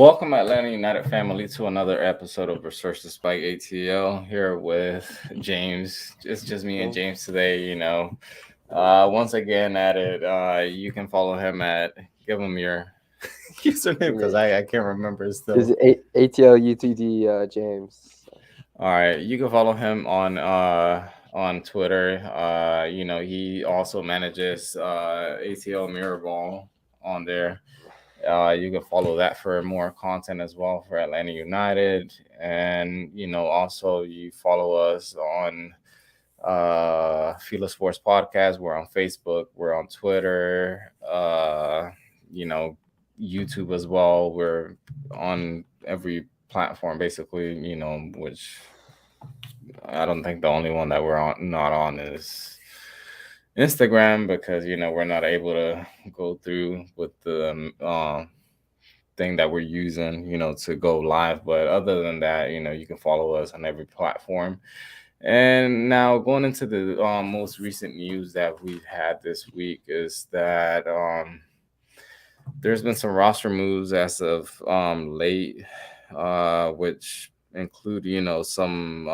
Welcome, Atlanta United family, to another episode of Resurge The Spike ATL. Here with James. It's just me and James today. Once again at it. You can follow him at give him your username because I can't remember it still. Is it ATL UTD James? All right, you can follow him on Twitter. He also manages ATL Mirrorball on there. You can follow that for more content as well for Atlanta United, and also you follow us on Fila Sports Podcast. We're on Facebook, we're on Twitter, you know, YouTube as well. We're on every platform basically. Which I don't think the only one that we're on not on is Instagram because we're not able to go through with the thing that we're using, to go live. But other than that, you can follow us on every platform. And now going into the most recent news that we've had this week is that there's been some roster moves as of late, which include some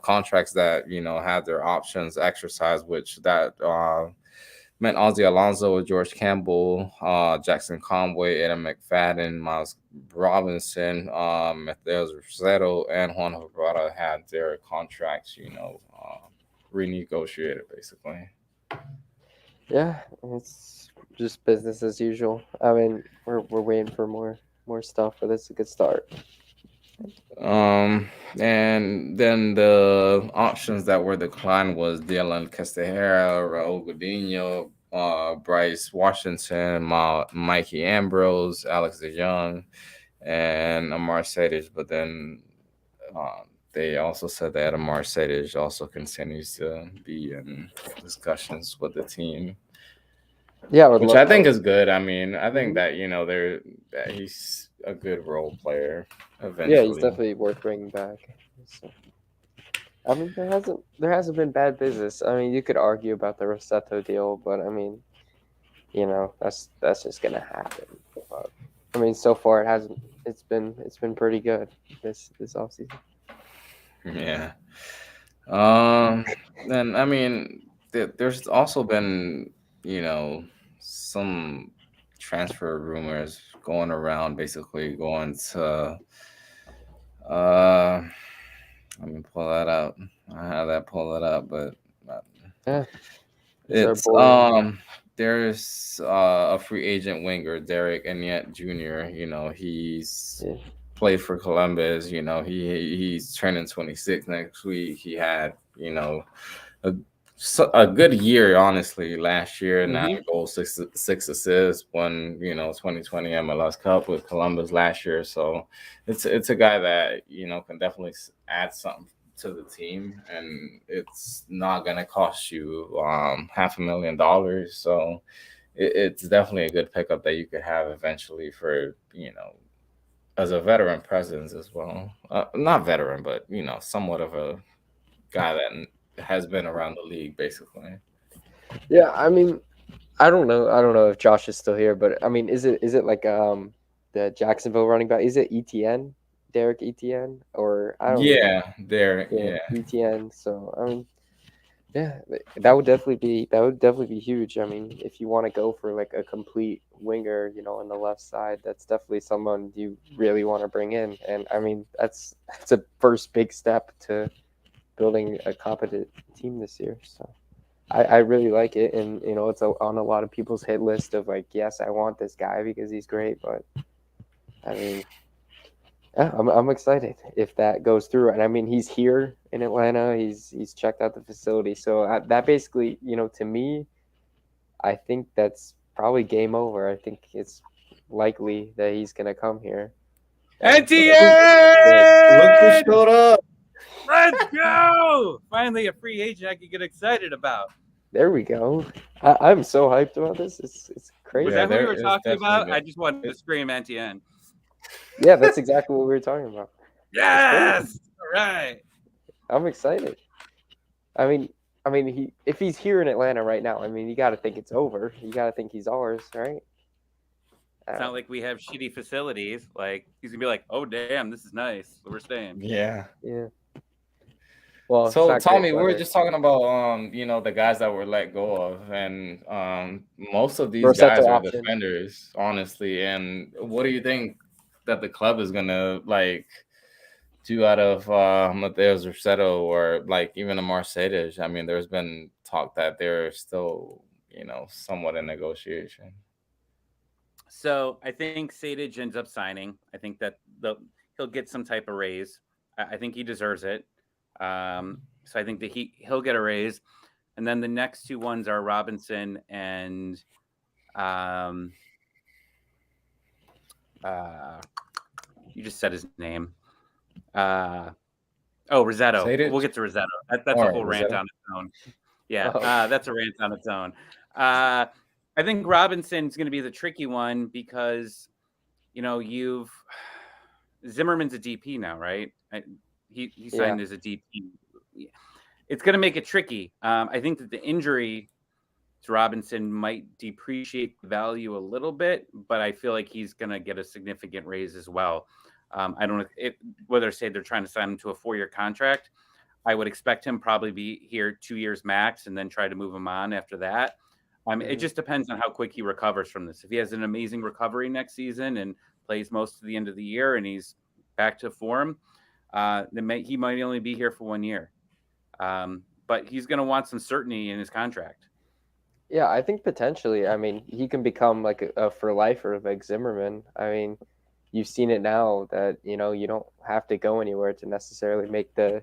contracts that have their options exercised, which that meant Ozzy Alonso, George Campbell, Jackson Conway, Adam McFadden, Miles Robinson, Mateus Rosero, and Juan Herrera had their contracts, renegotiated basically. Yeah, it's just business as usual. I mean, we're waiting for more stuff, but it's a good start. And then the options that were declined was Dylan Castejera, Raul Godinho, Bryce Washington, Mikey Ambrose, Alex DeJong, and Amar Sadish. But then they also said that Amar Sadish also continues to be in discussions with the team. Yeah, Which I think is good. I mean, I think Mhm. that that he's a good role player. Yeah, he's Eventually, definitely worth bringing back. So, I mean, there hasn't been bad business. I mean, you could argue about the Rossetto deal, but I mean, that's just gonna happen. But I mean, so far it hasn't. It's been pretty good this offseason. yeah. Um, then I mean, there's also been you know some transfer rumors going around, basically going to uh. Let me pull that up. I have that pull it up, but Yeah, it's our it's boy. there's a free agent winger, Derek Anyet Jr. He's Yeah. played for Columbus. He's turning 26 next week. He had a a good year, honestly, last year. 9 goals, six assists, won 2020 MLS Cup with Columbus last year. So it's a guy that can definitely add something to the team, and it's not gonna cost you $500,000. So it's definitely a good pickup that you could have eventually for as a veteran presence as well. Not veteran, but somewhat of a guy that has been around the league basically. Yeah, I mean, I don't know. I don't know if Josh is still here, but I mean, is it like the Jacksonville running back? Is it ETN, Derek ETN, or I don't even. Yeah, there. Yeah, Yeah, ETN. So I mean, yeah, that would definitely be huge. I mean, if you want to go for like a complete winger, on the left side, that's definitely someone you really want to bring in. And I mean, that's a first big step to building a competent team this year. So. I really like it, and it's on a lot of people's hit list of like, yes, I want this guy because he's great. But I mean, yeah, I'm excited if that goes through. And I mean, he's here in Atlanta. He's checked out the facility, so that basically, to me, I think that's probably game over. I think it's likely that he's gonna come here. And so, look who NTN! showed up. Let's go! Finally, a free agent I can get excited about. there we go. I'm so hyped about this. It's Was crazy. Yeah, that who we there were is talking about? definitely I just wanted to it, scream NTN. Yeah, that's exactly what we were talking about. It's crazy. Yes! All right. I'm excited. I mean, if he's here in Atlanta right now, I mean, you got to think it's over. You got to think he's ours, right? It's not like we have shitty facilities. Like he's gonna be like, "Oh damn, this is nice. We're staying." Yeah. Yeah. Well, it's So not great Tommy, we were weather. just talking about the guys that were let go of, and most of these Rossetto guys are option. defenders, honestly. And what do you think that the club is gonna like do out of Mateus Rossetto or like even a Mercedes? I mean, there's been talk that they're still, somewhat in negotiation. So I think Sadich ends up signing. I think that he'll get some type of raise. I think he deserves it. So I think that he'll get a raise, and then the next two ones are Robinson and um, you just said his name. Rossetto. We'll Sadic get to Rossetto. That's a or whole rant Rossetto? on its own. Yeah, Oh, that's a rant on its own. I think Robinson's going to be the tricky one because you've Zimmerman's a DP now, right? He yeah. signed as a DP. It's going to make it tricky. I think that the injury to Robinson might depreciate the value a little bit, but I feel like he's going to get a significant raise as well. I don't know whether say they're trying to sign him to a 4-year contract. I would expect him probably be here 2 years max, and then try to move him on after that. It just depends on how quick he recovers from this. If he has an amazing recovery next season and plays most of the end of the year and he's back to form, then he might only be here for 1 year. But he's going to want some certainty in his contract. Yeah, I think potentially. I mean, he can become like a for lifer like Zimmerman. I mean, you've seen it now that you don't have to go anywhere to necessarily make the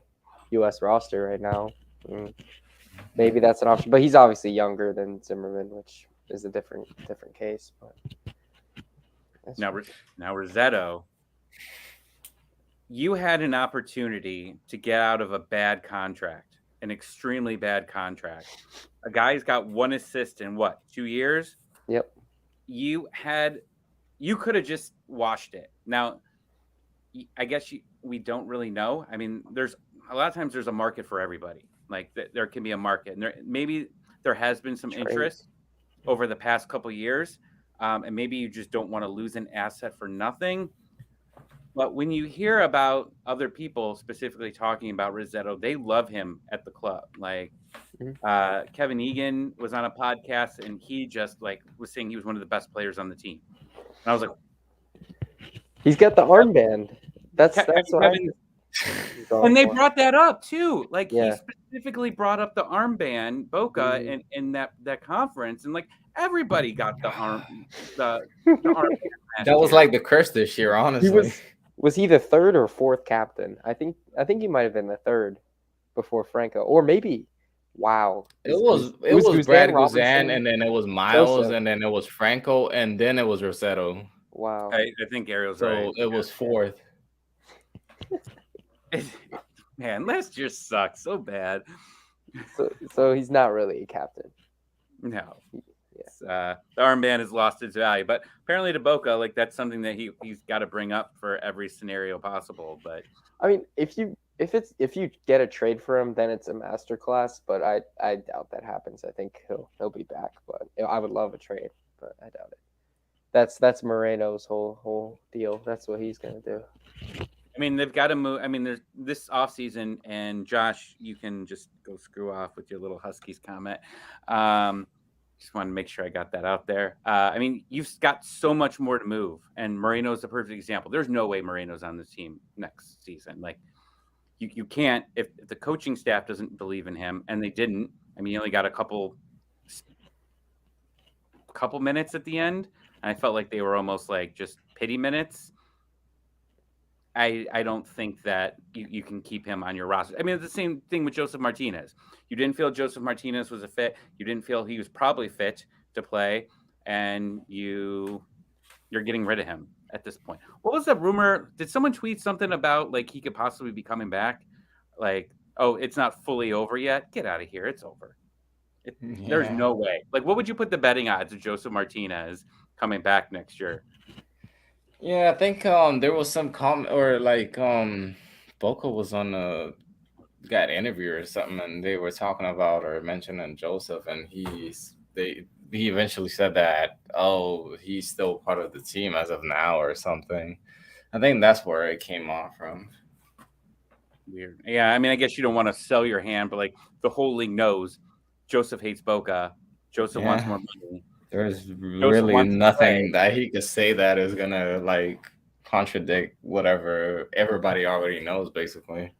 U.S. roster right now. Maybe that's an option, but he's obviously younger than Zimmerman, which is a different case. But now Rossetto, you had an opportunity to get out of a bad contract, an extremely bad contract. A guy's got 1 assist in 2 years? Yep. You could have just washed it. Now, I guess we don't really know. I mean, there's a lot of times there's a market for everybody. Like there can be a market, and maybe there has been some interest over the past couple of years, and maybe you just don't want to lose an asset for nothing. But when you hear about other people specifically talking about Rossetto, they love him at the club. Like Kevin Egan was on a podcast, and he just was saying he was one of the best players on the team. And I was like, he's got the armband. That's what and they brought that up too. Like Yeah. he specifically brought up the armband, Boca, in that conference, and everybody got the armband. That was like the curse this year, honestly. Was he the third or fourth captain? I think he might have been the third before Franco, or maybe. Wow. It was Brad Guzan, and then it was Miles, Joseph. and then it was Franco, and then it was Rossetto. Wow. I think Ariel's right. So it was fourth. Man, last year sucked so bad. So he's not really a captain. No. The armband has lost its value, but apparently to Boca, that's something that he's got to bring up for every scenario possible. But I mean, if you get a trade for him, then it's a masterclass. But I doubt that happens. I think he'll be back. But I would love a trade, but I doubt it. That's Moreno's whole deal. That's what he's gonna do. I mean, they've got to move. I mean, there's this offseason, and Josh, you can just go screw off with your little Huskies comment. Just wanted to make sure I got that out there. I mean, you've got so much more to move, and Moreno's a perfect example. There's no way Moreno's on this team next season. Like, you can't if the coaching staff doesn't believe in him, and they didn't. I mean, he only got a couple minutes at the end, and I felt like they were almost like just pity minutes. I don't think that you can keep him on your roster. I mean, it's the same thing with Joseph Martinez. You didn't feel Joseph Martinez was a fit. You didn't feel he was probably fit to play, and you're getting rid of him at this point. What was the rumor? Did someone tweet something about he could possibly be coming back? Like, oh, it's not fully over yet. Get out of here. It's over. There's no way. What would you put the betting odds of Joseph Martinez coming back next year? Yeah, I think there was some comment or Boca was on got interview or something, and they were talking about or mentioning Joseph, and they he eventually said that, oh, he's still part of the team as of now or something. I think that's where it came off from. Weird. Yeah, I mean, I guess you don't want to sell your hand, but like the whole league knows, Joseph hates Boca. Joseph wants Yeah, more money. there's Joseph really wants to nothing play. that he could say that is gonna like contradict whatever everybody already knows, basically.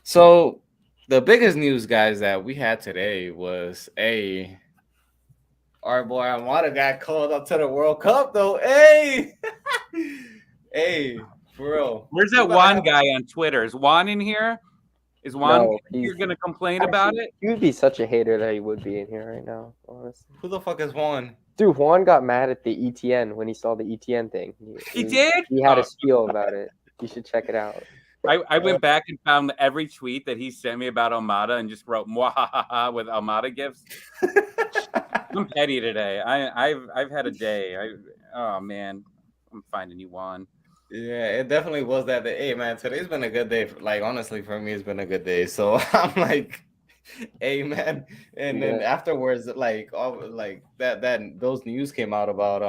So the biggest news, guys, that we had today was our boy Armada got called up to the World Cup, though. Hey, hey, for real, Where's we're that gonna Juan have guy on Twitter? Is Juan in here? Is Juan No, here he's going to complain about actually it? he would be such a hater that he would be in here right now. Honestly, who the fuck is Juan? dude, Juan got mad at the ETN when he saw the ETN thing. He did? He had Oh, a spiel about it. You should check it out. I went back and found every tweet that he sent me about Almada and just wrote "mwahaha" with Almada gifs. I'm petty today. I've had a day. Oh man, I'm finding you, Juan. Yeah, it definitely was that day. Hey, man, today's been a good day. Like, honestly, for me, it's been a good day. So I'm like, hey, man. And then Yeah. afterwards, like, all like that those news came out about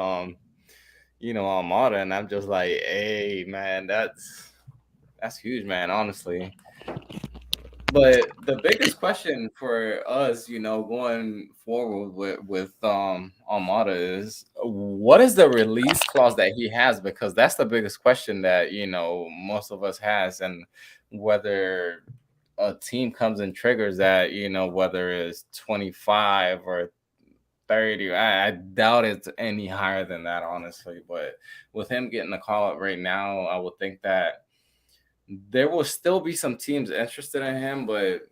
Armada, and I'm just like, hey, man, that's huge, man. Honestly. But the biggest question for us, going forward with Armada is what is the release clause that he has? Because that's the biggest question that most of us has, and whether a team comes and triggers that, whether it's 25 or 30. I doubt it's any higher than that, honestly. But with him getting the call up right now, I would think that there will still be some teams interested in him, but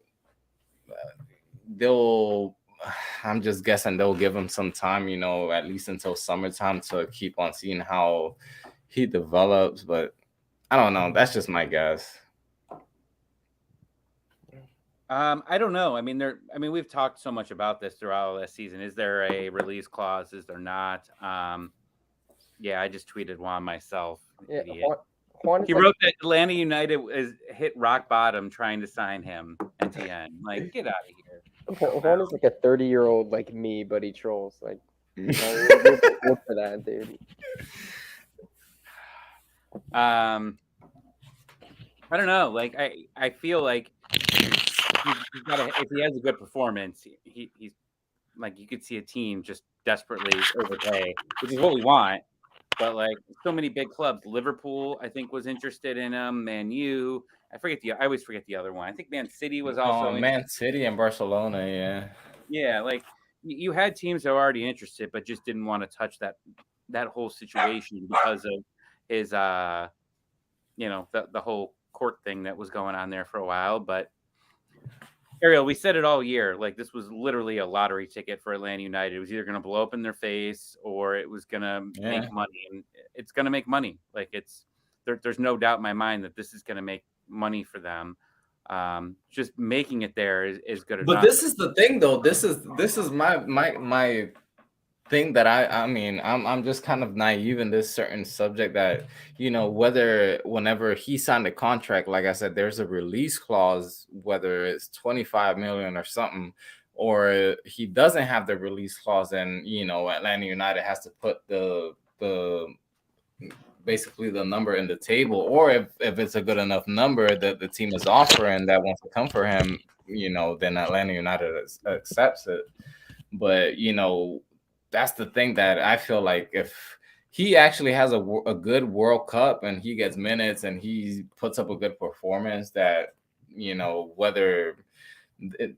they'll I'm just guessing they'll give him some time, at least until summertime to keep on seeing how he develops. But I don't know. That's just my guess. I don't know. I mean, we've talked so much about this throughout this season. Is there a release clause? Is there not? Yeah, I just tweeted Juan myself. Yeah, Idiot. Juan is He like, wrote that Atlanta United is hit rock bottom trying to sign him. NTN, like, get out of here. Juan is like a 30-year-old like me, but he trolls. Like, look for that, dude. I don't know. Like, I feel like he's got if he has a good performance, he's like, you could see a team just desperately overpay, which is what we want. But like, so many big clubs, Liverpool, I think, was interested in him. Man U, I always forget the other one. I think Man City was also Man City and Barcelona, yeah. Yeah, like you had teams that were already interested, but just didn't want to touch that whole situation because of his the whole court thing that was going on there for a while. But Ariel, we said it all year. Like, this was literally a lottery ticket for Atlanta United. It was either going to blow up in their face or it was going to make money, and it's going to make money. Like, there's no doubt in my mind that this is going to make money for them. Just making it there is good enough. But this is the thing, though. This is my thing that I mean, I'm just kind of naive in this certain subject that, whenever he signed a contract, like I said, there's a release clause, whether it's 25 million or something, or he doesn't have the release clause, and Atlanta United has to put the basically the number in the table, or if it's a good enough number that the team is offering that wants to come for him, then Atlanta United accepts it. But that's the thing that I feel like if he actually has a good World Cup and he gets minutes and he puts up a good performance, that whether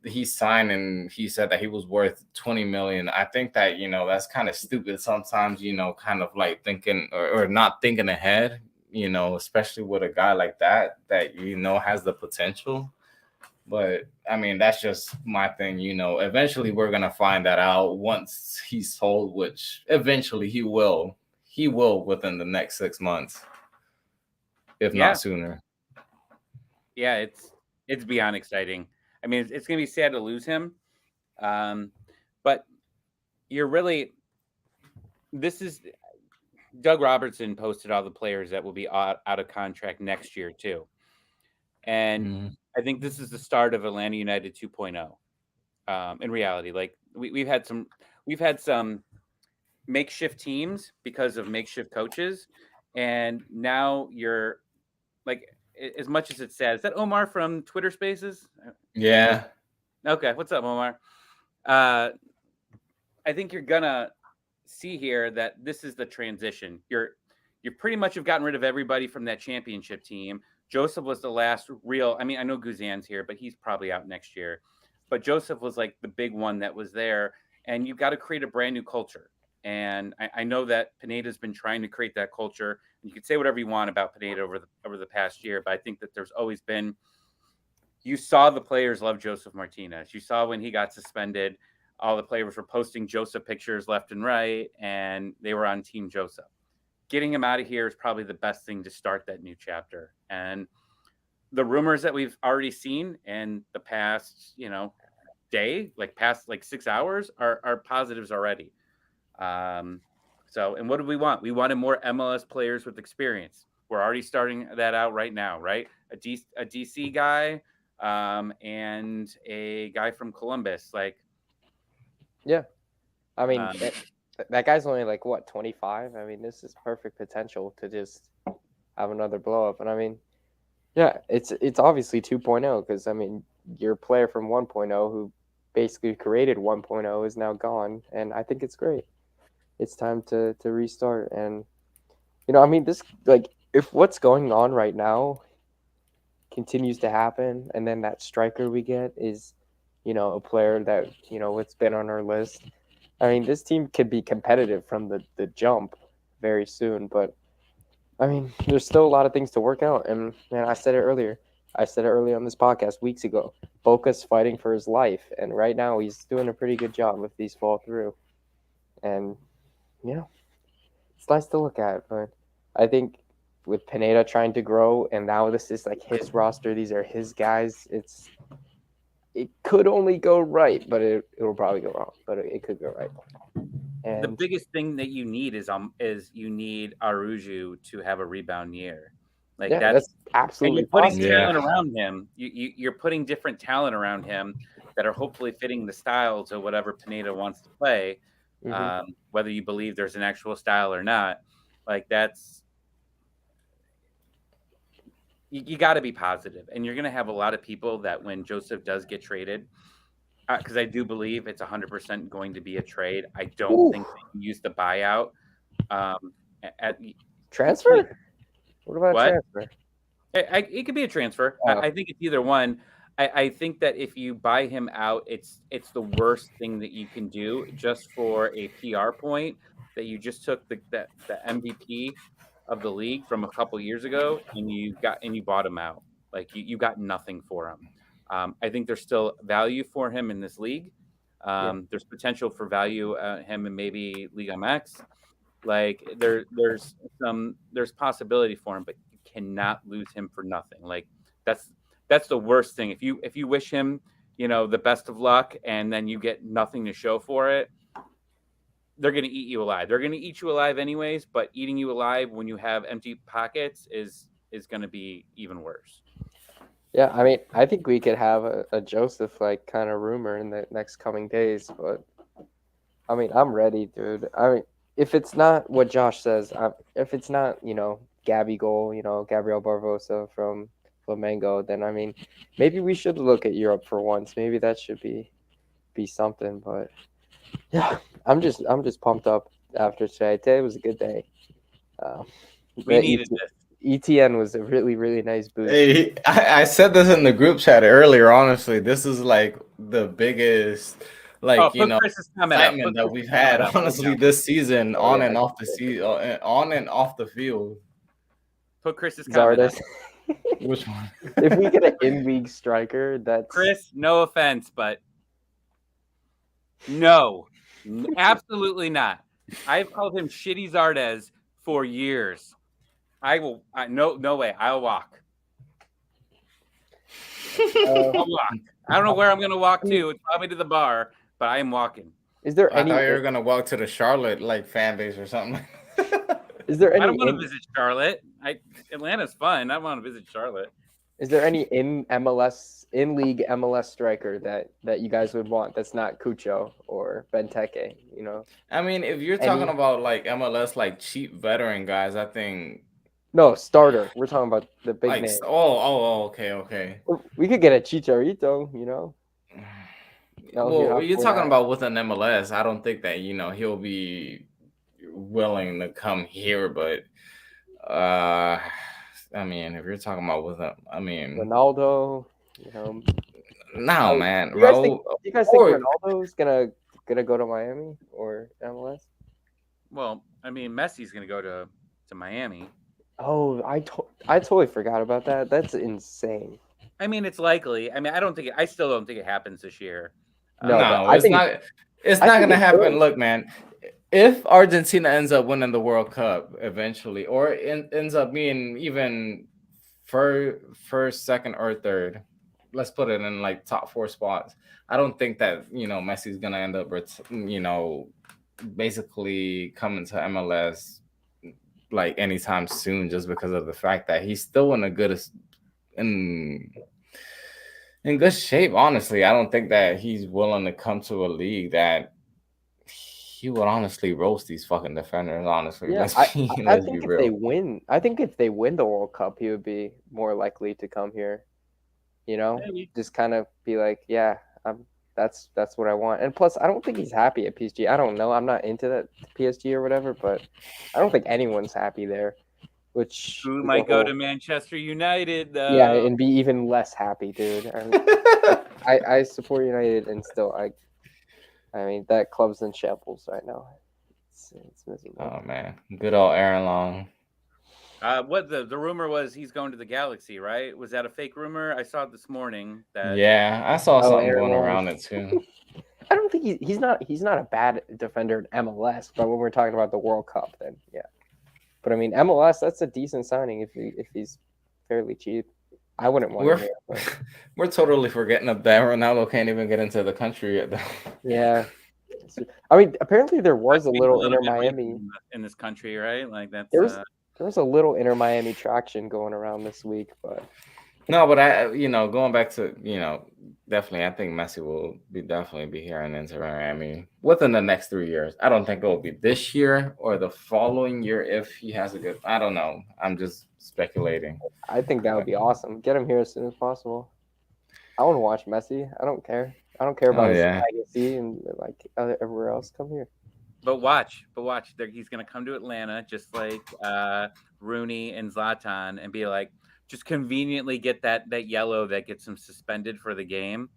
he signed and he said that he was worth 20 million, I think that that's kind of stupid sometimes, kind of like thinking or not thinking ahead, especially with a guy like that has the potential. But I mean, that's just my thing. Eventually we're gonna find that out once he's sold, which eventually he will. He will within the next 6 months, if not sooner. Yeah, it's beyond exciting. I mean, it's gonna be sad to lose him, but this is Doug Robertson posted all the players that will be out of contract next year too, and I think this is the start of Atlanta United 2.0. In reality, like we've had some makeshift teams because of makeshift coaches, and now you're like, as much as it's sad. Is that Omar from Twitter Spaces? Yeah. Okay, what's up, Omar? Uh, I think you're gonna see here that this is the transition. You pretty much have gotten rid of everybody from that championship team. Joseph was the last real. I mean, I know Guzan's here, but he's probably out next year. But Joseph was like the big one that was there, and you've got to create a brand new culture. And I know that Pineda's been trying to create that culture. And you can say whatever you want about Pineda over the past year, but I think that there's always been. You saw the players love Joseph Martinez. You saw when he got suspended, all the players were posting Joseph pictures left and right, and they were on Team Joseph. Getting him out of here is probably the best thing to start that new chapter. And the rumors that we've already seen in the past, day, like past like 6 hours, are positives already. And what do we want? We wanted more MLS players with experience. We're already starting that out right now, right? A DC guy, and a guy from Columbus. Like, Yeah, I mean, Um, that guy's only like what 25. I mean, this is perfect potential to just have another blow up. And I mean, yeah, it's obviously 2.0 because I mean, your player from 1.0 who basically created 1.0 is now gone, and I think it's great. It's time to restart, and I mean, this like if what's going on right now continues to happen, and then that striker we get is, a player that it's been on our list. I mean, this team could be competitive from the jump very soon, but I mean, there's still a lot of things to work out. And man, I said it earlier. I said it earlier on this podcast weeks ago. Boca's fighting for his life, and right now he's doing a pretty good job if these fall through. And it's nice to look at. But I think with Pineda trying to grow, and now this is like his roster. These are his guys. It could only go right, but it'll probably go wrong. But it could go right. the And biggest thing that you need is you need Aruju to have a rebound year. Like yeah, that's and absolutely you're putting possible. Yeah. talent around him. You're putting different talent around him that are hopefully fitting the style to whatever Pineda wants to play. Mhm. Whether you believe there's an actual style or not, like that's you got to be positive, and you're going to have a lot of people that when Joseph does get traded, because I do believe it's 100% going to be a trade. I don't Ooh, think they can use the buyout. You can't. transfer? What about What? transfer? It could be a transfer. Oh, I think it's either one. I think that if you buy him out, it's the worst thing that you can do just for a PR point that you just took the MVP of the league from a couple years ago and you bought him out. Like you got nothing for him. I think there's still value for him in this league. yeah, There's potential for value him in maybe Liga MX. Like there's possibility for him, but you cannot lose him for nothing. Like that's that's the worst thing. If you wish him, the best of luck, and then you get nothing to show for it, they're gonna eat you alive. They're gonna eat you alive anyways, but eating you alive when you have empty pockets is gonna be even worse. yeah. I mean, I think we could have a Joseph like kind of rumor in the next coming days. But I mean, I'm ready, dude. I mean, if it's not what Josh says, if it's not Gabby Goal, Gabriel Barbosa from Flamengo, then I mean, maybe we should look at Europe for once. Maybe that should be something. But yeah, I'm just pumped up after today. Today was a good day. Um, We the needed this. ETN was a really really nice boost. Hey, I said this in the group chat earlier. Honestly, this is like the biggest, Oh, like put Chris's comment up. excitement Put that Chris's we've comment had. up right Honestly, now. this season, Oh on yeah, and off the season, on and off the field. Put Chris's comment up. Zardes. Which one? If we get an in-league striker, that's Chris, no offense, but no, absolutely not. I've called him Shitty Zardes for years. No way. I'll walk. I'll walk. I don't know where I'm going to walk to. It's probably to the bar, but I am walking. Is there I any? thought you were gonna walk to the Charlotte fan base or something. Is there I any? don't want to visit Charlotte. Atlanta's fun. I want to visit Charlotte. Is there any in MLS in league MLS striker that you guys would want that's not Cucho or Benteke? You know, I mean, if you're talking any about like MLS, like cheap veteran guys, I think no starter. We're talking about the big like name. okay, okay. We could get a Chicharito. You know, El Well, Hira you're for talking that. about with an MLS. I don't think that he'll be willing to come here, but uh, I mean, if you're talking about with a, I mean, Ronaldo. You know, no, man, you guys think? Raul, You guys think or Ronaldo's gonna go to Miami or MLS? Well, I mean, Messi's going to go to Miami. Oh, I totally forgot about that. That's insane. I mean, it's likely. I mean, I still don't think it happens this year. No, but no, it's not. It's I not think gonna it happen. could. Look, man, if Argentina ends up winning the World Cup eventually, or ends up being even first, second, or third, let's put it in like top four spots. I don't think that Messi's gonna end up, basically coming to MLS like anytime soon, just because of the fact that he's still in in good shape. Honestly, I don't think that he's willing to come to a league that he would honestly roast these fucking defenders. Honestly, Yeah, let's I be I let's be think if they real. win, I think if they win the World Cup, he would be more likely to come here. You know, Maybe. just kind of be like, yeah, I'm. That's what I want. And plus, I don't think he's happy at PSG. I don't know. I'm not into that PSG or whatever, but I don't think anyone's happy there. Which Who is a might go to whole Manchester United, yeah, though? and be even less happy, dude. I support United, and still I mean that club's in shambles right now. It's miserable. Oh man, good old Aaron Long. What the rumor was he's going to the Galaxy, right? Was that a fake rumor? I saw it this morning that Yeah, I saw Oh, something Aaron going Long. around it too. I don't think he's not a bad defender in MLS, but when we're talking about the World Cup, then yeah. But I mean MLS, that's a decent signing if he's fairly cheap. I wouldn't want him We're here, but we're totally forgetting that Ronaldo can't even get into the country yet. yeah. I mean, apparently there might was a be a little little Inter bit Miami. racist in this country, right? Like There that's was there was a little Inter Miami traction going around this week, but No, but going back to, definitely, I think Messi will definitely be here in Inter Miami within the next 3 years. I don't think it will be this year or the following year if he has a good. I don't know. I'm just speculating. I think that would But, be awesome. Get him here as soon as possible. I want to watch Messi. I don't care. I don't care oh about his yeah, legacy and like everywhere else. Come here. but watch. He's gonna come to Atlanta just like Rooney and Zlatan and be like, just conveniently get that yellow that gets him suspended for the game,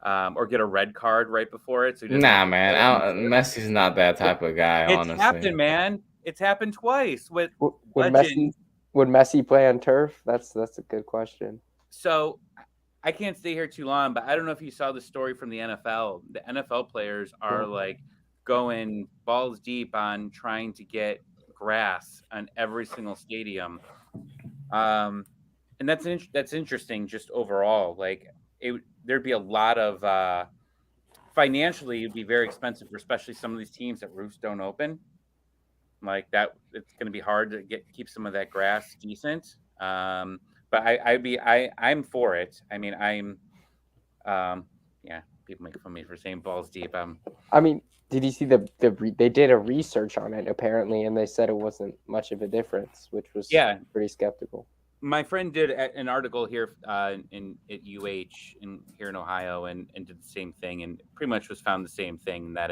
or get a red card right before it, so he doesn't have nah, to man. play on the field. Messi's not that type of guy, It's honestly. happened, man. It's happened twice with Would legends. Messi play on turf? That's a good question. So I can't stay here too long, but I don't know if you saw the story from the NFL. The NFL players are like going balls deep on trying to get grass on every single stadium. And that's interesting just overall. Like there'd be a lot of financially it'd be very expensive for especially some of these teams that roofs don't open. Like that, it's going to be hard to keep some of that grass decent. But I'm for it. I mean, yeah. People make fun of me for saying balls deep. I mean, did you see they did a research on it apparently, and they said it wasn't much of a difference, which was Yeah, pretty skeptical. my friend did an article here in at here in Ohio, and did the same thing, and pretty much was found the same thing that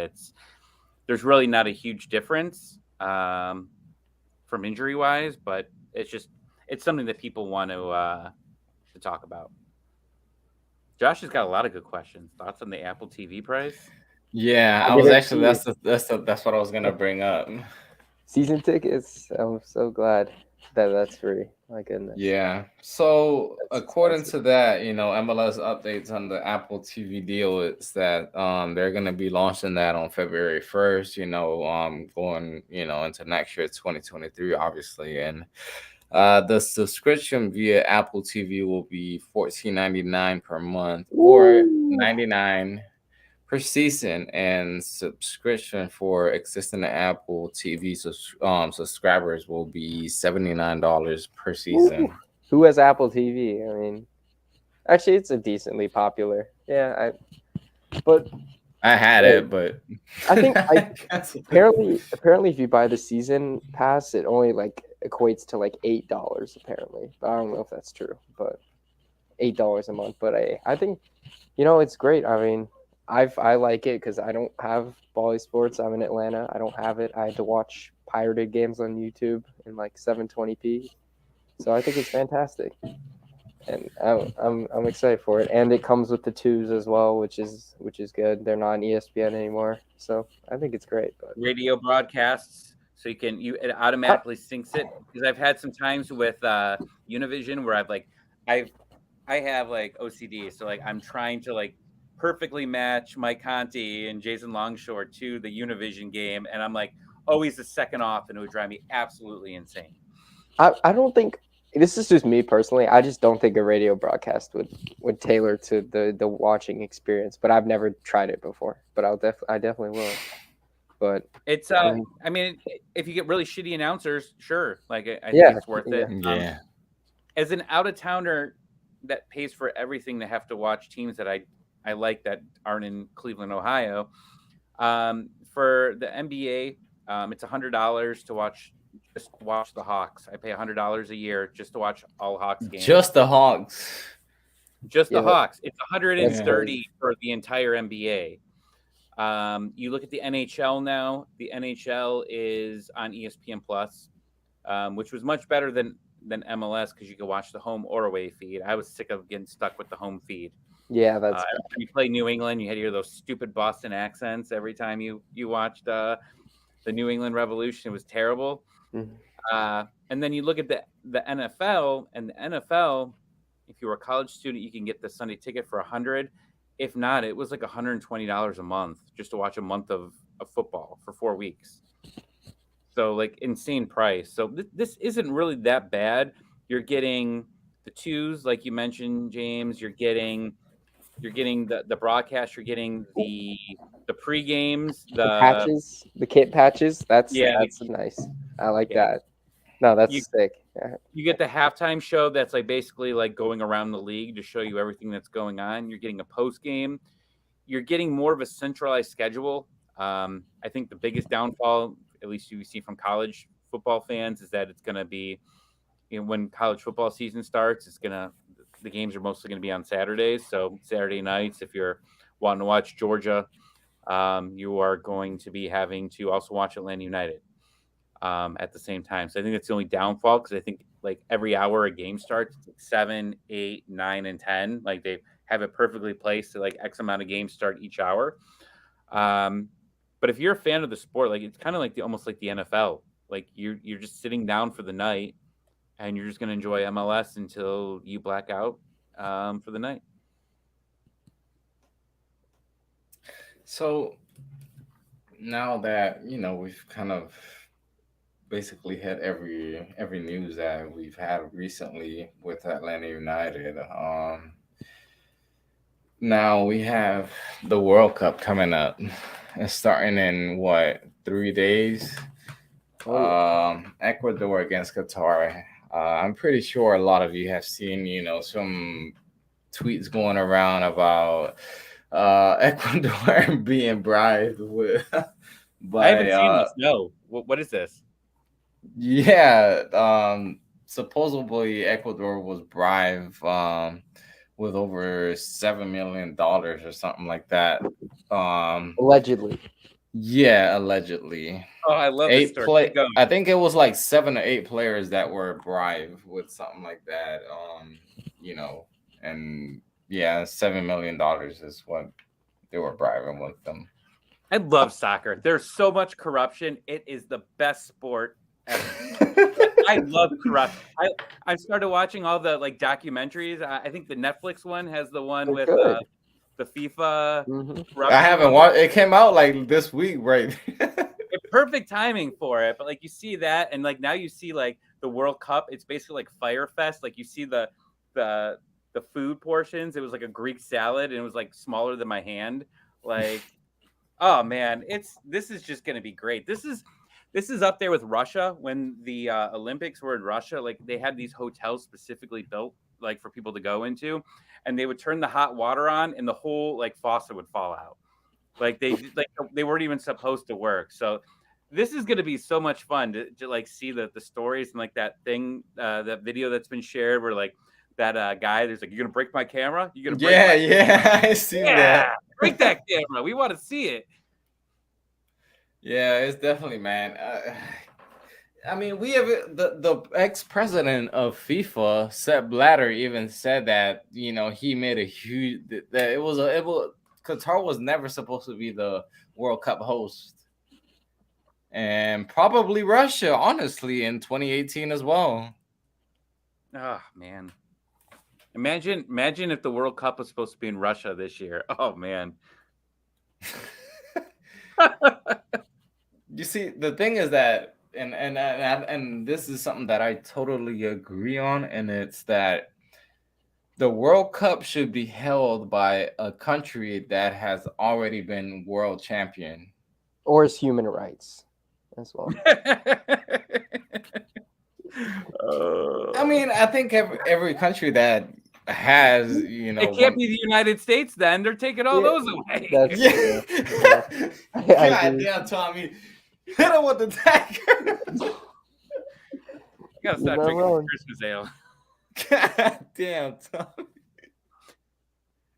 there's really not a huge difference from injury wise, but it's something that people want to talk about. Josh has got a lot of good questions. Thoughts on the Apple TV price? Yeah, I I was didn't actually see that's what I was gonna bring up. season tickets. I'm so glad that that's free. My goodness, Yeah. So that's according expensive. to that, MLS updates on the Apple TV deal is that they're gonna be launching that on February 1st, going, into next year, 2023, obviously. And the subscription via Apple TV will be $14.99 per month or Woo! 99 per season, and subscription for existing Apple TV subscribers will be $79 per Woo! season. Who has Apple TV? I mean, actually, it's a decently popular. Yeah, but I had uh, it, but I think I I canceled it. apparently if you buy the season pass, it only like equates to like $8 apparently. But I don't know if that's true, but $8 a month. But I think it's great. I mean, I like it because I don't have Bally Sports. I'm in Atlanta. I don't have it. I had to watch pirated games on YouTube in like 720p. So I think it's fantastic, and I'm excited for it. And it comes with the twos as well, which is good. They're not on ESPN anymore, so I think it's great. But Radio broadcasts, so it I, automatically syncs it, because I've had some times with Univision where I've I have like OCD, so like I'm trying to like perfectly match Mike Conti and Jason Longshore to the Univision game, and I'm like always the second off, and it would drive me absolutely insane. I don't think this is just me personally. I just don't think a radio broadcast would tailor to the watching experience. But I've never tried it before. But I definitely will. But It's I mean, I mean, if you get really shitty announcers, sure, like I think yeah, it's worth yeah. it. Yeah. As an out of towner that pays for everything to have to watch teams that I like that aren't in Cleveland, Ohio. For the NBA, it's $100 to watch the Hawks. I pay $100 a year just to watch all Hawks games. Just the Hawks. Just the Yeah, Hawks. It's that's 130 crazy. for the entire NBA. You look at the NHL now. The NHL is on ESPN Plus, which was much better than MLS because you could watch the home or away feed. I was sick of getting stuck with the home feed. Yeah, that's Every time you play New England, you had to hear those stupid Boston accents every time you watched the New England Revolution. It was terrible. mhm. And then you look at the NFL, and the NFL, if you were a college student, you can get the Sunday ticket for $100. If not, it was like $120 a month just to watch a month of football for 4 weeks. So like insane price. So this isn't really that bad. You're getting the twos, like you mentioned, James. You're getting the broadcast. You're getting the pre games. The patches, the kit patches. That's Yeah, that's nice. I like yeah. that. No, You that's sick. Yeah. you get the halftime show that's like basically like going around the league to show you everything that's going on. You're getting a post game. You're getting more of a centralized schedule. I think the biggest downfall, at least you see from college football fans, is that it's going to be, when college football season starts, the games are mostly going to be on Saturdays. So Saturday nights, if you're wanting to watch Georgia, you are going to be having to also watch Atlanta United at the same time. So I think that's the only downfall, because I think like every hour a game starts, it's like 7, 8, 9, and 10. Like they have it perfectly placed to like X amount of games start each hour. But if you're a fan of the sport, like it's kind of like almost like the NFL. Like you're just sitting down for the night, and you're just going to enjoy MLS until you black out for the night. So now that we've kind of basically hit every news that we've had recently with Atlanta United. Now we have the World Cup coming up. It's starting in what, 3 days? Oh yeah. Ecuador against Qatar. I'm pretty sure a lot of you have seen, some tweets going around about Ecuador being bribed with I haven't by seen this. No. What is this? yeah, supposedly Ecuador was bribed with over $7 million or something like that. Allegedly. Yeah, allegedly. Oh, I love this story. Keep going. I think it was like 7 or 8 players that were bribed with something like that. And yeah, $7 million is what they were bribing with them. I love soccer. There's so much corruption. It is the best sport ever. I love corruption. I started watching all the like documentaries. I think the Netflix one has the one They're with good. the FIFA Mm-hmm. corruption. I haven't watched. It came out like this week, right? Perfect timing for it. But like you see that, and like now you see like the World Cup. It's basically like Fire Fest. Like you see the food portions. It was like a Greek salad, and it was like smaller than my hand. Like, oh man, this is just gonna be great. This this is up there with Russia. When the Olympics were in Russia, like they had these hotels specifically built like for people to go into, and they would turn the hot water on, and the whole like faucet would fall out. Like they weren't even supposed to work. So this is going to be so much fun to like see the stories and like that thing, that video that's been shared where like that guy, there's like, you're going to break my camera? You're going to break yeah, I see that. break that camera. We want to see it. Yeah, it's definitely, man. I mean, we have the ex-president of FIFA, Sepp Blatter, even said that he made a huge that it was Qatar was never supposed to be the World Cup host, and probably Russia, honestly, in 2018 as well. Oh man, imagine if the World Cup was supposed to be in Russia this year. Oh man. You see, the thing is that, and this is something that I totally agree on, and it's that the World Cup should be held by a country that has already been world champion, or as human rights as well. I mean, I think every country that has, it can't be the United States. Then they're taking all those away. Yeah. God damn, Tommy. Hit him with the dagger. You gotta stop drinking Christmas ale. God damn, Tommy.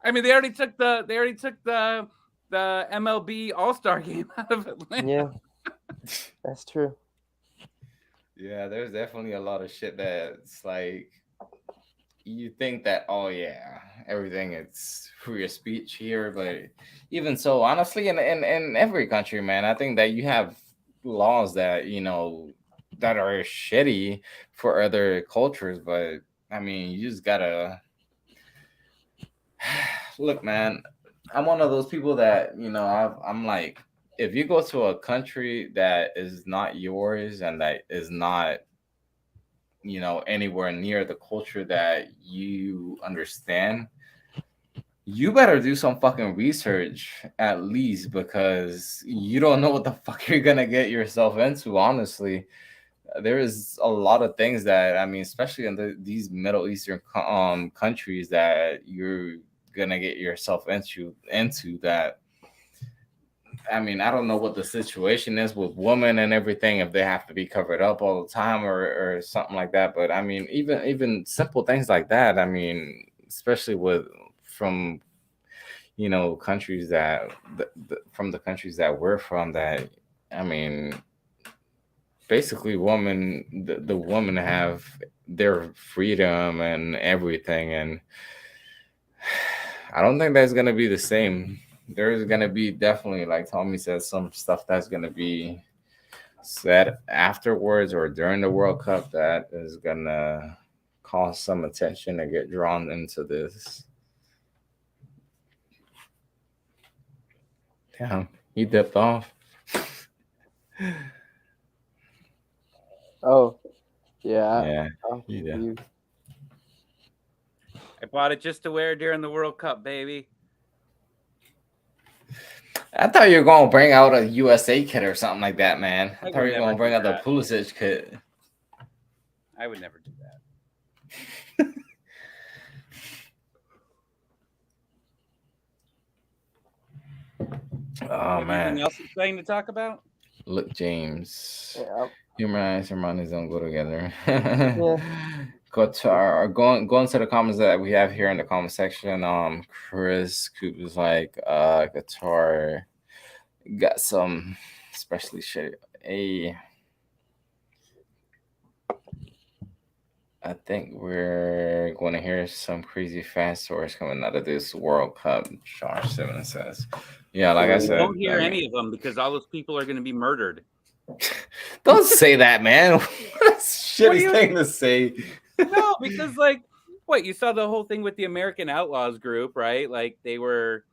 I mean, they already took the MLB All-Star game out of Atlanta. Yeah, that's true. Yeah, there's definitely a lot of shit that's like, you think that, oh yeah, everything is free of speech here, but even so, honestly, in every country, man, I think that you have laws that that are shitty for other cultures, but I mean, you just gotta look, man. I'm one of those people that I'm like, if you go to a country that is not yours and that is not anywhere near the culture that you understand, you better do some fucking research at least, because you don't know what the fuck you're gonna get yourself into. Honestly, there is a lot of things that, I mean, especially in these Middle Eastern countries, that you're gonna get yourself into that. I mean, I don't know what the situation is with women and everything, if they have to be covered up all the time or something like that. But I mean, even simple things like that. I mean, especially from countries that from the countries that we're from, that, I mean, basically the women have their freedom and everything, and I don't think that's gonna be the same. There's gonna be definitely, like Tommy said, some stuff that's gonna be said afterwards or during the World Cup that is gonna cause some attention to get drawn into this. Damn, he dipped off. Oh, yeah. Yeah, he did. I bought it just to wear during the World Cup, baby. I thought you were going to bring out a USA kit or something like that, man. I thought you were going to bring out that. the Pulisic kit. I would never do that. Oh, man. Anything else exciting to talk about? Look, James. Yeah. Humor and ceremonies don't go together. Yeah. Qatar. Going to the comments that we have here in the comment section. Chris Coop is like, Qatar got some especially shit. I think we're going to hear some crazy fast stories coming out of this World Cup. Josh Simmons says, "Yeah, like I said, don't hear any of them because all those people are going to be murdered." Don't say that, man. What a shitty thing to say. No, because like, what, you saw the whole thing with the American Outlaws group, right? Like they were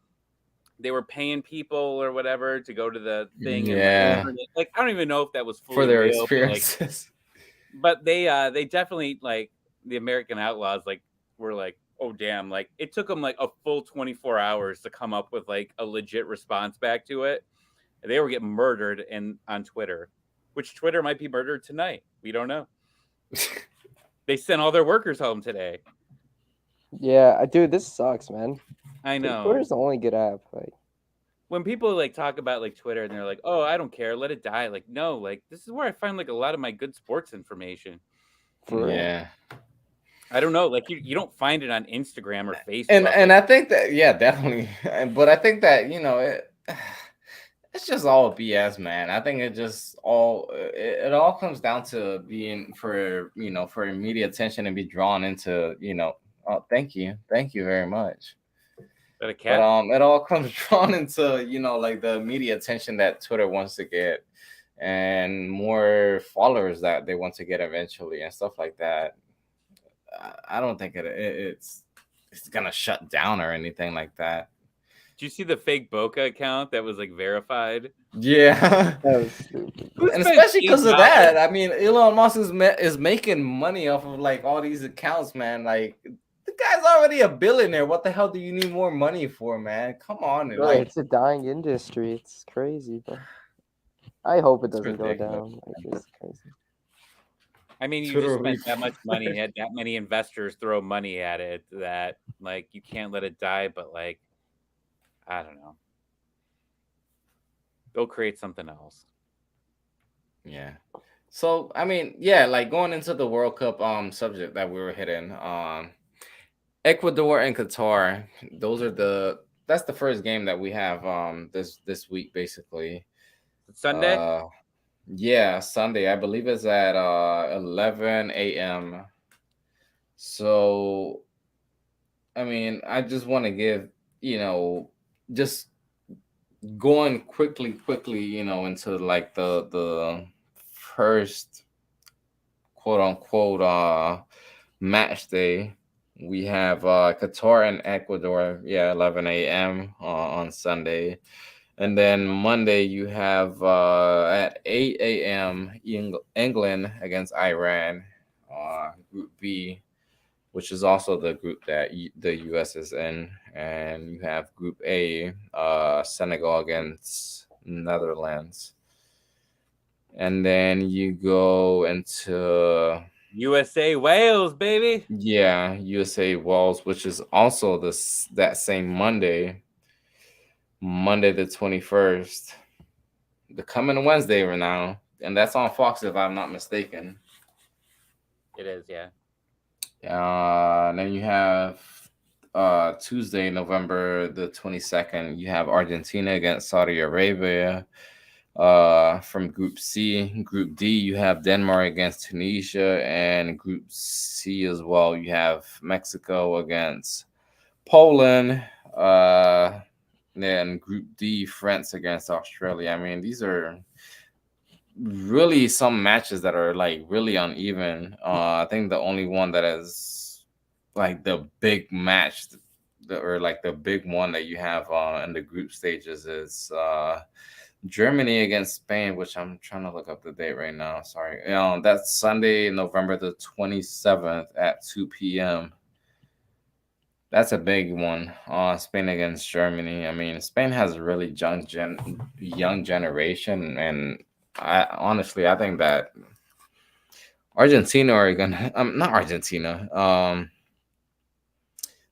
paying people or whatever to go to the thing. Yeah. And like I don't even know if that was fully for their real, experiences. But they definitely, like, the American Outlaws, like, were like, oh damn, like it took them like a full 24 hours to come up with like a legit response back to it. They were getting murdered on Twitter. which Twitter might be murdered tonight. We don't know. They sent all their workers home today. Yeah, dude, this sucks, man. I know. Twitter's the only good app. Like, when people like talk about like Twitter and they're like, "Oh, I don't care, let it die." Like, no, like this is where I find like a lot of my good sports information. for real. Yeah. I don't know, like you don't find it on Instagram or Facebook. And I think that definitely. But I think that it's just all BS, man. I think it all comes down to being for media attention and be drawn into Oh, thank you very much. But a But cat. it all comes drawn into like the media attention that Twitter wants to get, and more followers that they want to get eventually, and stuff like that. I don't think it's gonna shut down or anything like that. Did you see the fake Boca account that was like verified? Yeah. That was stupid. Who And spent especially because of $8? that, I mean, Elon Musk is making money off of like all these accounts, man. Like the guy's already a billionaire. What the hell do you need more money for, man? Come on, Bro, like it's a dying industry. It's crazy, bro. I hope it it's doesn't go ridiculous. down. Like, it's crazy. I mean, you Twitter just will be spent that much money, had that many investors throw money at it that like you can't let it die, but like I don't know. Go create something else. Yeah. So I mean, yeah, like going into the World Cup subject that we were hitting, Ecuador and Qatar, that's the first game that we have this week basically. It's Sunday? Yeah, Sunday. I believe it's at 11 a.m. So I mean, I just want to give, just going quickly, into like the first quote unquote match day. We have Qatar and Ecuador, yeah, 11 a.m. On Sunday. And then Monday you have at 8 a.m. England against Iran, Group B, which is also the group that the U.S. is in. And you have Group A, Senegal against Netherlands. And then you go into USA Wales, baby. USA Wales, which is also that same Monday the 21st, the coming Wednesday right now, and that's on Fox if I'm not mistaken. It is, yeah. And then you have Tuesday, November the 22nd, you have Argentina against Saudi Arabia. From Group C. Group D, you have Denmark against Tunisia, and Group C as well, you have Mexico against Poland. Then Group D, France against Australia. I mean, these are really some matches that are like really uneven. I think the only one that is like the big match, or like the big one that you have in the group stages is Germany against Spain, which I'm trying to look up the date right now. Sorry. That's Sunday, November the 27th at 2 p.m. That's a big one. Spain against Germany. I mean, Spain has a really young generation, and I think that Argentina are gonna not Argentina.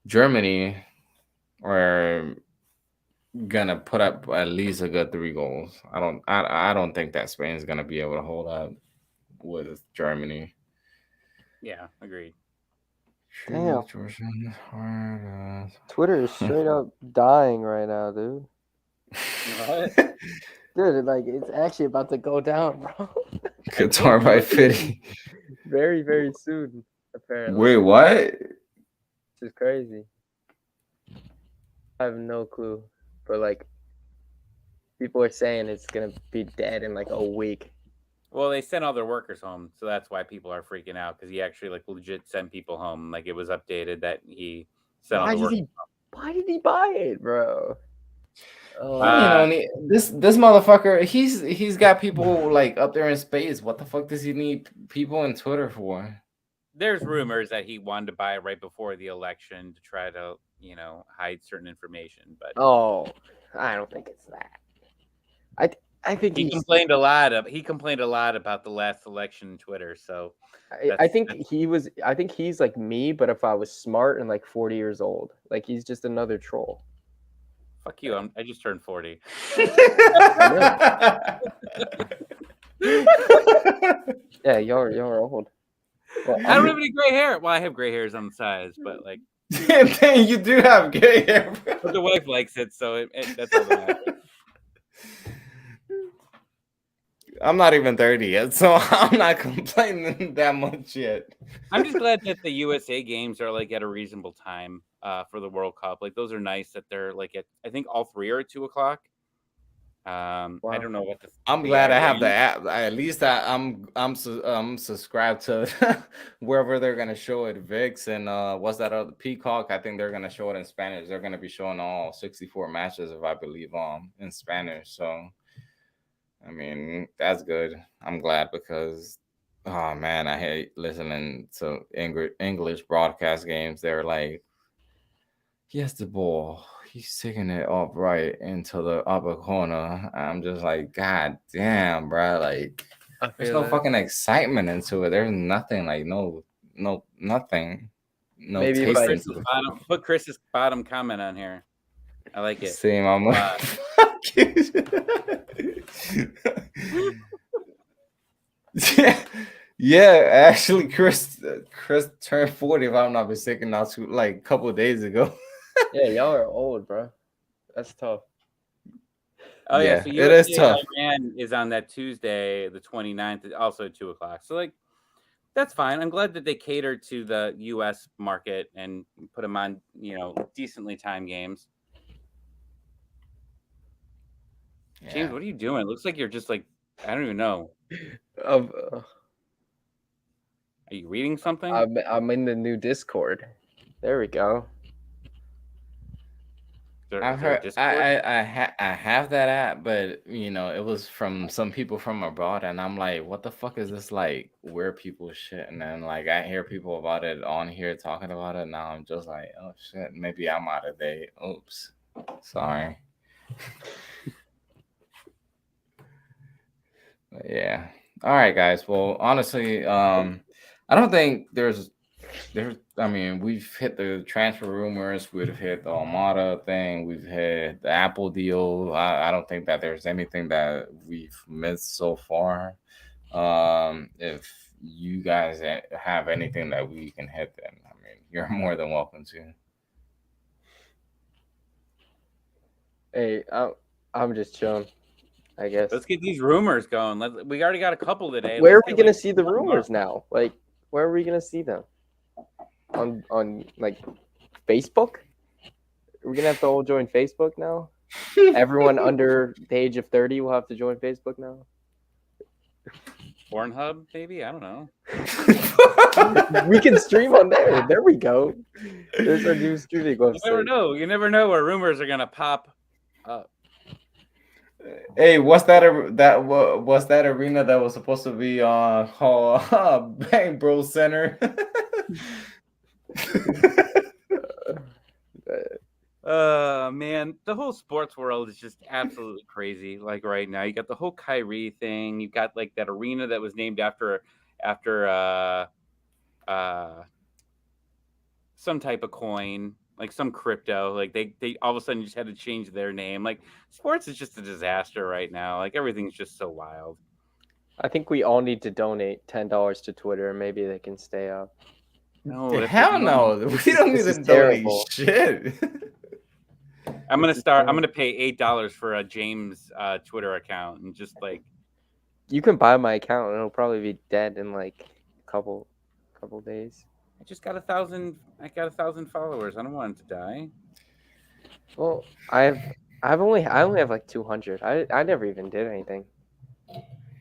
Germany are gonna put up at least a good 3 goals. I don't think that Spain's gonna be able to hold up with Germany. Yeah, agreed. Damn. Twitter is straight up dying right now, dude. What? Dude, like it's actually about to go down, bro. Qatar by 50. Very, very soon, apparently. Wait, what? This is crazy. I have no clue. But like people are saying it's gonna be dead in like a week. Well, they sent all their workers home, so that's why people are freaking out because he actually like legit sent people home. Like it was updated that he sent all the workers. Why did he buy it, bro? This motherfucker, he's got people like up there in space. What the fuck does he need people in Twitter for? There's rumors that he wanted to buy it right before the election to try to, hide certain information. But I don't think it's that. I think he complained a lot. He complained a lot about the last election on Twitter. So I think I think he's like me, but if I was smart and like 40 years old, like he's just another troll. fuck you. I just turned 40. Yeah, y'all are old. Well, I don't have any gray hair. Well, I have gray hairs on the sides, but like Dang, you do have gay hair, bro. but the wife likes it, so that's all that matters. I'm not even 30 yet, so I'm not complaining that much yet. I'm just glad that the USA games are like at a reasonable time for the World Cup. Like those are nice that they're like at. I think all three are at 2:00. I don't know what the. I'm glad I have the app. At least I'm subscribed to wherever they're gonna show it. VIX and what's that other Peacock? I think they're gonna show it in Spanish. They're gonna be showing all 64 matches, if I believe, in Spanish. So, I mean, that's good. I'm glad because, oh man, I hate listening to English broadcast games. They're like, yes, the ball. He's taking it up right into the upper corner. I'm just like, God damn, bro. Like, there's no fucking excitement into it. There's nothing. Like, no, nothing. No Maybe taste if I- into it. Put Chris's bottom comment on here. I like it. See, mama. Yeah, actually, Chris turned 40, if I'm not mistaken, not too like a couple of days ago. Yeah, y'all are old, bro. That's tough. Oh yeah, Yeah, so it is USA tough. Iran is on that Tuesday, the 29th, also at 2:00. So like, that's fine. I'm glad that they cater to the U.S. market and put them on, decently timed games. James, Yeah. what are you doing? It looks like you're just like, I don't even know. Are you reading something? I'm in the new Discord. There we go. I've heard I have that app, but it was from some people from abroad, and I'm like, what the fuck is this like weird people shit? And then like I hear people about it on here talking about it. Now I'm just like, oh shit, maybe I'm out of date. Oops, sorry. But yeah. All right, guys. Well, honestly, I don't think there's. I mean, we've hit the transfer rumors. We've hit the Almada thing. We've hit the Apple deal. I don't think that there's anything that we've missed so far. If you guys have anything that we can hit, then I mean, you're more than welcome to. Hey, I'm just chilling, I guess. Let's get these rumors going. We already got a couple today. Where are we gonna see the rumors now? Like, where are we gonna see them? On like Facebook? We're gonna have to all join Facebook now. Everyone under the age of 30 will have to join Facebook now. Pornhub, maybe? I don't know. We can stream on there. There we go. There's our new streaming website. You never know where rumors are gonna pop up. Hey, what's that arena that was supposed to be called Bang Bros Center? Man, the whole sports world is just absolutely crazy. Like right now, you got the whole Kyrie thing. You got like that arena that was named after some type of coin, like some crypto. Like they all of a sudden just had to change their name. Like sports is just a disaster right now. Like everything's just so wild. I think we all need to donate $10 to Twitter, and maybe they can stay up. No, hell no. We don't need to donate shit. I'm gonna pay $8 for a James Twitter account and just like. You can buy my account and it'll probably be dead in like a couple days. I just got 1,000. I got 1,000 followers. I don't want it to die. Well, I only have like 200. I never even did anything.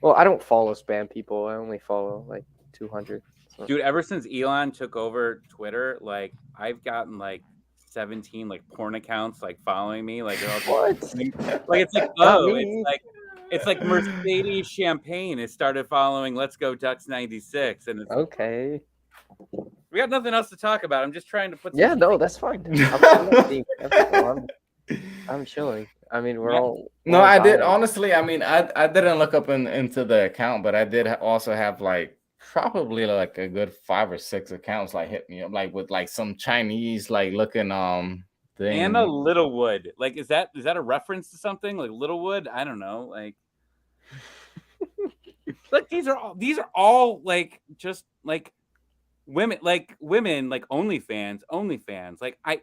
Well, I don't follow spam people. I only follow like 200. So. Dude, ever since Elon took over Twitter, like I've gotten like 17 like porn accounts like following me. Like what? Like it's like it's like Mercedes Champagne. It started following Let's Go Ducks 96, and it's okay. We got nothing else to talk about. I'm just trying to put. Yeah, no, that's fine. I'm I'm chilling. I mean, we're Yeah. all No, I did dying. honestly. I mean, I didn't look up into the account, but I did also have like probably like a good 5 or 6 accounts like hit me up like with like some Chinese like looking Anna thing. Littlewood. Like, is that a reference to something? Like Littlewood? I don't know. Like, look, these are all like just like women like OnlyFans. Like I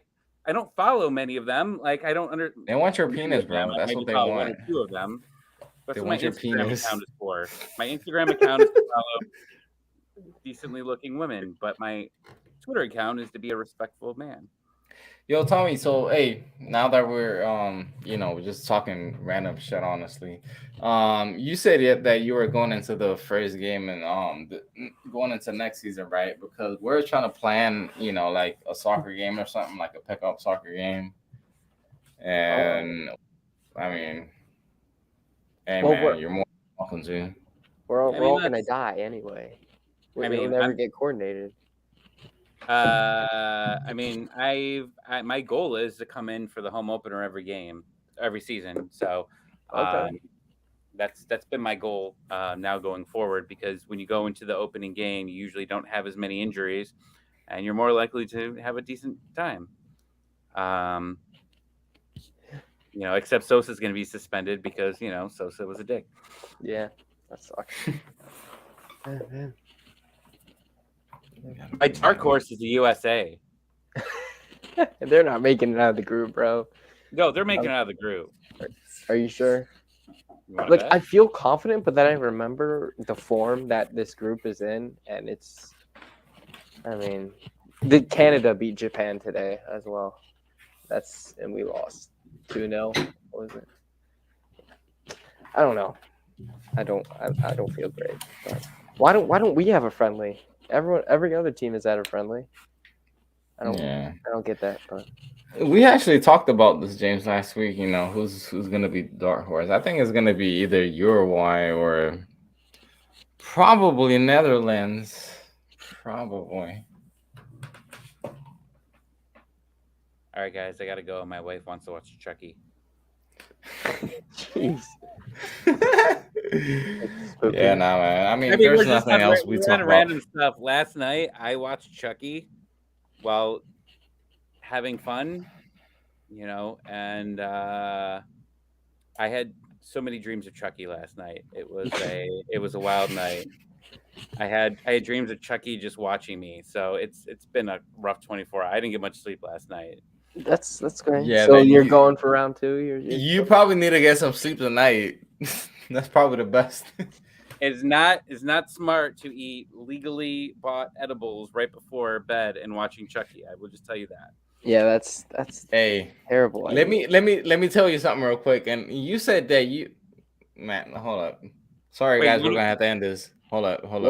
don't follow many of them. Like I don't They want your many penis, of them. bro. I That's what maybe they follow one want. or two of them. That's They what my want your Instagram penis. account is for. My Instagram account is to follow decently looking women, but my Twitter account is to be a respectful man. Yo, Tommy. So, hey, now that we're we're just talking random shit, honestly. You said that you were going into the first game and going into next season, right? Because we're trying to plan, like a soccer game or something, like a pickup soccer game. Oh, And I mean, hey well, man, you're more than welcome to. I we're mean, all gonna that's. die anyway. I It'll mean, never get coordinated. I mean, my goal is to come in for the home opener every game, every season. So, Okay. um, that's been my goal now going forward because when you go into the opening game, you usually don't have as many injuries, and you're more likely to have a decent time. Um, except Sosa's going to be suspended because Sosa was a dick. Yeah, that sucks. Oh, man. My dark horse is the USA. They're not making it out of the group, bro. No, they're making it out of the group. Are you sure? You want to Like, bet? I feel confident, but then I remember the form that this group is in, and it's. I mean, did Canada beat Japan today as well? And we lost 2-0. What was it? I don't know. I don't feel great. But why don't we have a friendly? Every other team is at a friendly. I don't get that, but We actually talked about this, James, last week. Who's gonna be dark horse? I think it's gonna be either Uruguay or probably Netherlands. Probably. All right, guys, I got to go. My wife wants to watch Chucky. jeez. Yeah, nah, man. I mean, We're there's just nothing else we we're talk on about. random stuff. Last night, I watched Chucky while having fun, and I had so many dreams of Chucky last night. It was a wild night. I had dreams of Chucky just watching me. So it's been a rough 24. I didn't get much sleep last night. That's great. Yeah, so then you're going for round 2. You probably need to get some sleep tonight. That's probably the best. It's not smart to eat legally bought edibles right before bed and watching Chucky. I will just tell you that. Yeah, that's Hey, terrible. let me tell you something real quick. And you said that man, hold up. Sorry, Wait, guys, we're gonna have to end this. Hold up. What?